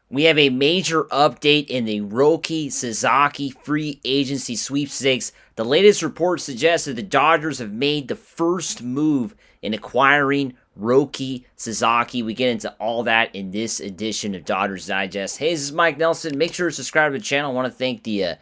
We have a major update in the Roki Sasaki free agency sweepstakes. The latest report suggests that the Dodgers have made the first move in acquiring Roki Sasaki. We get into all that in this edition of Dodgers Digest. Hey, this is Mike Nelson. Make sure to subscribe to the channel. I want to thank the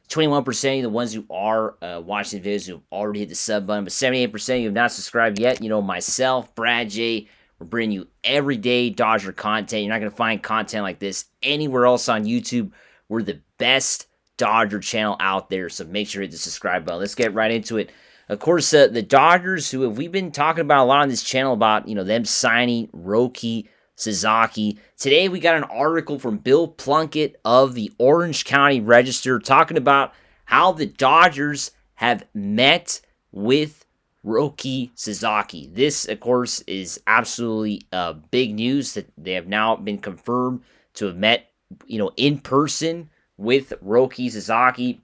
21% of the ones who are watching the videos who have already hit the sub button, but 78% of you have not subscribed yet. You know, myself, Brad J., we're bringing you everyday Dodger content. You're not going to find content like this anywhere else on YouTube. We're the best Dodger channel out there, so make sure to hit the subscribe button. Let's get right into it. Of course, the Dodgers, who we've been talking about a lot on this channel about, them signing Roki Sasaki. Today, we got an article from Bill Plunkett of the Orange County Register talking about how the Dodgers have met with Roki Sasaki. This, of course, is absolutely big news that they have now been confirmed to have met, in person with Roki Sasaki.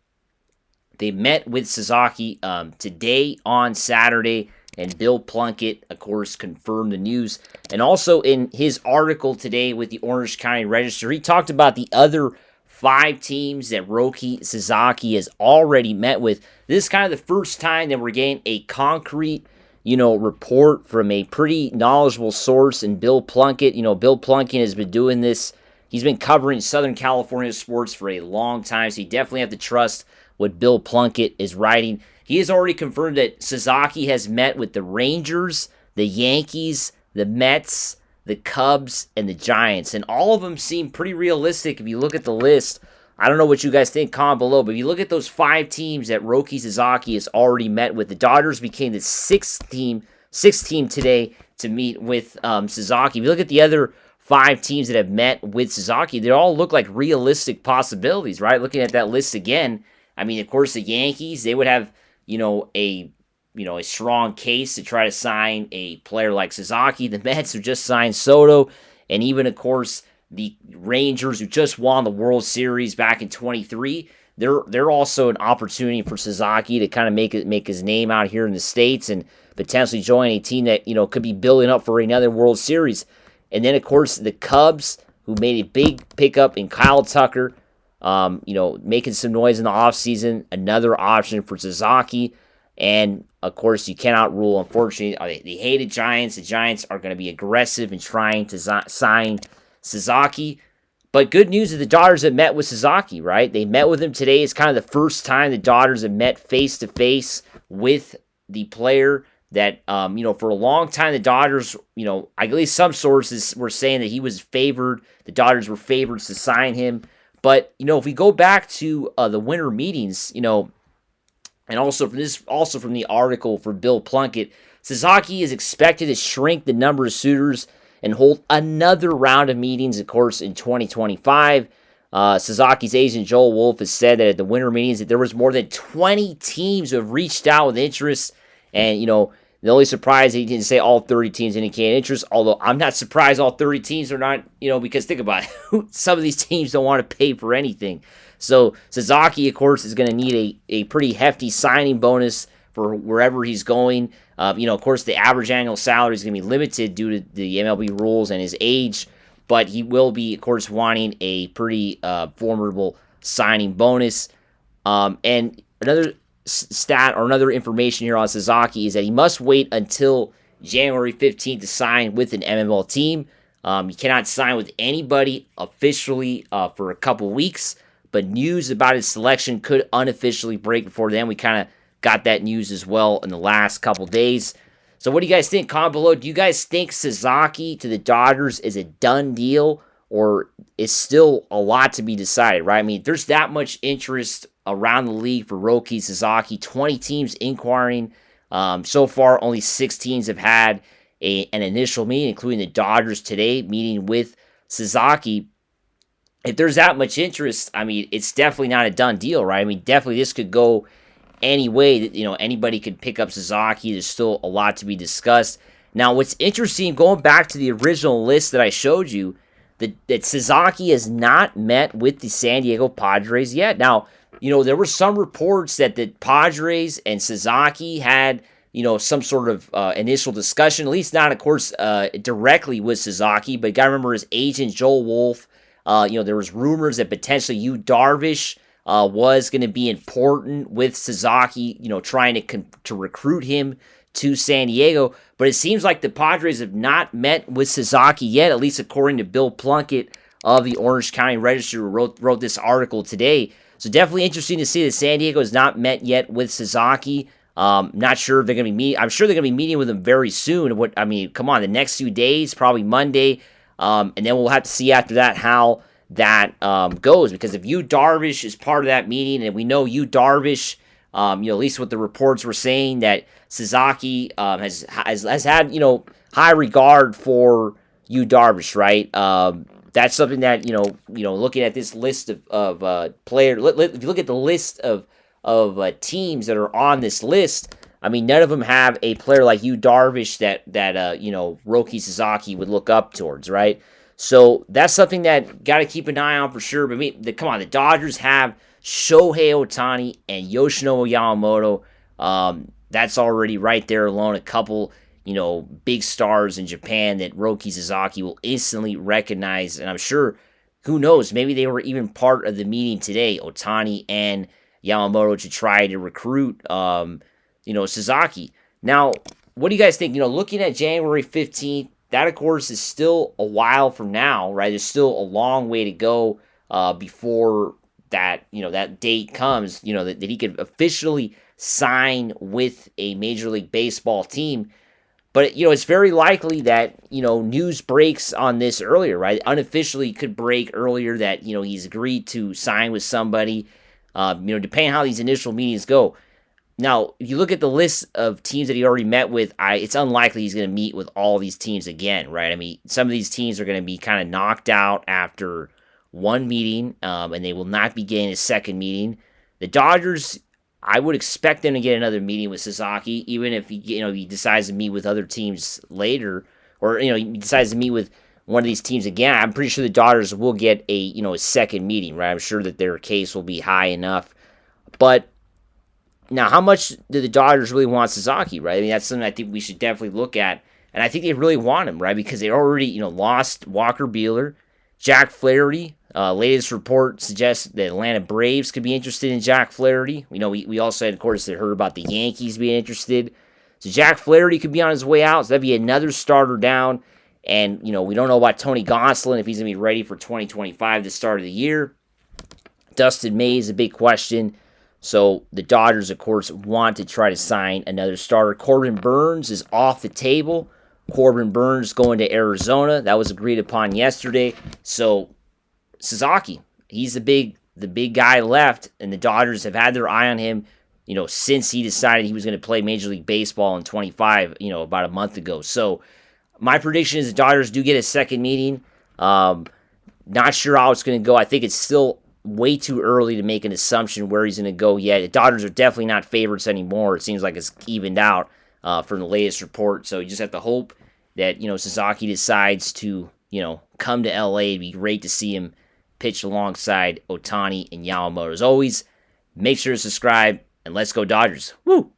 They met with Sasaki today on Saturday, and Bill Plunkett, of course, confirmed the news. And also in his article today with the Orange County Register, he talked about the other 5 teams that Roki Sasaki has already met with. This is kind of the first time that we're getting a concrete, report from a pretty knowledgeable source in Bill Plunkett. Bill Plunkett has been doing this. He's been covering Southern California sports for a long time, so you definitely have to trust what Bill Plunkett is writing. He has already confirmed that Sasaki has met with the Rangers, the Yankees, the Mets, the Cubs, and the Giants. And all of them seem pretty realistic if you look at the list. I don't know what you guys think, comment below, but if you look at those 5 teams that Roki Sasaki has already met with, the Dodgers became the sixth team today to meet with Sasaki. If you look at the other 5 teams that have met with Sasaki, they all look like realistic possibilities, right? Looking at that list again, I mean, of course, the Yankees, they would have, a strong case to try to sign a player like Sasaki. The Mets, who just signed Soto, and even, of course, the Rangers, who just won the World Series back in 23. They're also an opportunity for Sasaki to kind of make his name out here in the States and potentially join a team that, could be building up for another World Series. And then, of course, the Cubs, who made a big pickup in Kyle Tucker, making some noise in the offseason, another option for Sasaki. And, of course, you cannot rule, unfortunately, the hated Giants. The Giants are going to be aggressive in trying to sign Sasaki. But good news is the Dodgers have met with Sasaki, right? They met with him today. It's kind of the first time the Dodgers have met face-to-face with the player that, for a long time, the Dodgers, at least some sources were saying that he was favored. The Dodgers were favored to sign him. But, if we go back to the winter meetings, and also from the article for Bill Plunkett, Sasaki is expected to shrink the number of suitors and hold another round of meetings, of course, in 2025. Sasaki's agent, Joel Wolf, has said that at the winter meetings that there was more than 20 teams who have reached out with interest. And, the only surprise, he didn't say all 30 teams indicated interest, although I'm not surprised all 30 teams are not, because think about it, some of these teams don't want to pay for anything. So Sasaki, of course, is going to need a pretty hefty signing bonus for wherever he's going. Of course, the average annual salary is going to be limited due to the MLB rules and his age, but he will be, of course, wanting a pretty formidable signing bonus. And another stat or another information here on Sasaki is that he must wait until January 15th to sign with an MLB team. You cannot sign with anybody officially for a couple weeks, but news about his selection could unofficially break before then. We kind of got that news as well in the last couple days. So what do you guys think? Comment below. Do you guys think Sasaki to the Dodgers is a done deal, or is still a lot to be decided, right? I mean, there's that much interest around the league for Roki Sasaki. 20 teams inquiring. So far, only 6 teams have had an initial meeting, including the Dodgers today, meeting with Sasaki. If there's that much interest, I mean, it's definitely not a done deal, right? I mean, definitely this could go any way. Anybody could pick up Sasaki. There's still a lot to be discussed. Now, what's interesting, going back to the original list that I showed you, that Sasaki has not met with the San Diego Padres yet. Now, there were some reports that the Padres and Sasaki had, some sort of initial discussion, at least not, of course, directly with Sasaki, but you got to remember his agent, Joel Wolf, There was rumors that potentially Yu Darvish was going to be important with Sasaki, trying to recruit him to San Diego. But it seems like the Padres have not met with Sasaki yet, at least according to Bill Plunkett of the Orange County Register, who wrote this article today. So definitely interesting to see that San Diego has not met yet with Sasaki. Not sure if they're going to be meeting. I'm sure they're going to be meeting with him very soon. Come on, the next few days, probably Monday. And then we'll have to see after that how that goes. Because if Yu Darvish is part of that meeting, and we know Yu Darvish, at least what the reports were saying, that Sasaki has had, high regard for Yu Darvish, right? That's something that, looking at this list of players, if you look at the list of teams that are on this list, I mean, none of them have a player like Yu Darvish that Roki Sasaki would look up towards, right? So that's something that got to keep an eye on for sure. But the Dodgers have Shohei Ohtani and Yoshinobu Yamamoto. That's already right there alone. A couple, big stars in Japan that Roki Sasaki will instantly recognize. And I'm sure, who knows, maybe they were even part of the meeting today, Ohtani and Yamamoto, to try to recruit, Sasaki. Now, what do you guys think? Looking at January 15th, that, of course, is still a while from now, right? There's still a long way to go before that, that date comes, that he could officially sign with a Major League Baseball team. But, it's very likely that, news breaks on this earlier, right? Unofficially could break earlier that, he's agreed to sign with somebody, depending on how these initial meetings go. Now, if you look at the list of teams that he already met with, it's unlikely he's going to meet with all these teams again, right? I mean, some of these teams are going to be kind of knocked out after one meeting, and they will not be getting a second meeting. The Dodgers, I would expect them to get another meeting with Sasaki, even if he decides to meet with other teams later, or he decides to meet with one of these teams again. I'm pretty sure the Dodgers will get a second meeting, right? I'm sure that their case will be high enough. But now, how much do the Dodgers really want Sasaki, right? I mean, that's something I think we should definitely look at. And I think they really want him, right? Because they already, lost Walker Buehler, Jack Flaherty. Latest report suggests the Atlanta Braves could be interested in Jack Flaherty. We also had, of course, heard about the Yankees being interested. So Jack Flaherty could be on his way out. So that'd be another starter down. And, we don't know about Tony Gonsolin, if he's going to be ready for 2025, the start of the year. Dustin May is a big question. So the Dodgers, of course, want to try to sign another starter. Corbin Burnes is off the table. Corbin Burnes going to Arizona. That was agreed upon yesterday. So Sasaki, he's the big guy left, and the Dodgers have had their eye on him, since he decided he was going to play Major League Baseball in 25, about a month ago. So my prediction is the Dodgers do get a second meeting. Not sure how it's going to go. I think it's still way too early to make an assumption where he's going to go yet. The Dodgers are definitely not favorites anymore. It seems like it's evened out from the latest report. So you just have to hope that, Sasaki decides to, come to LA. It'd be great to see him pitch alongside Ohtani and Yamamoto. As always, make sure to subscribe, and let's go Dodgers. Woo!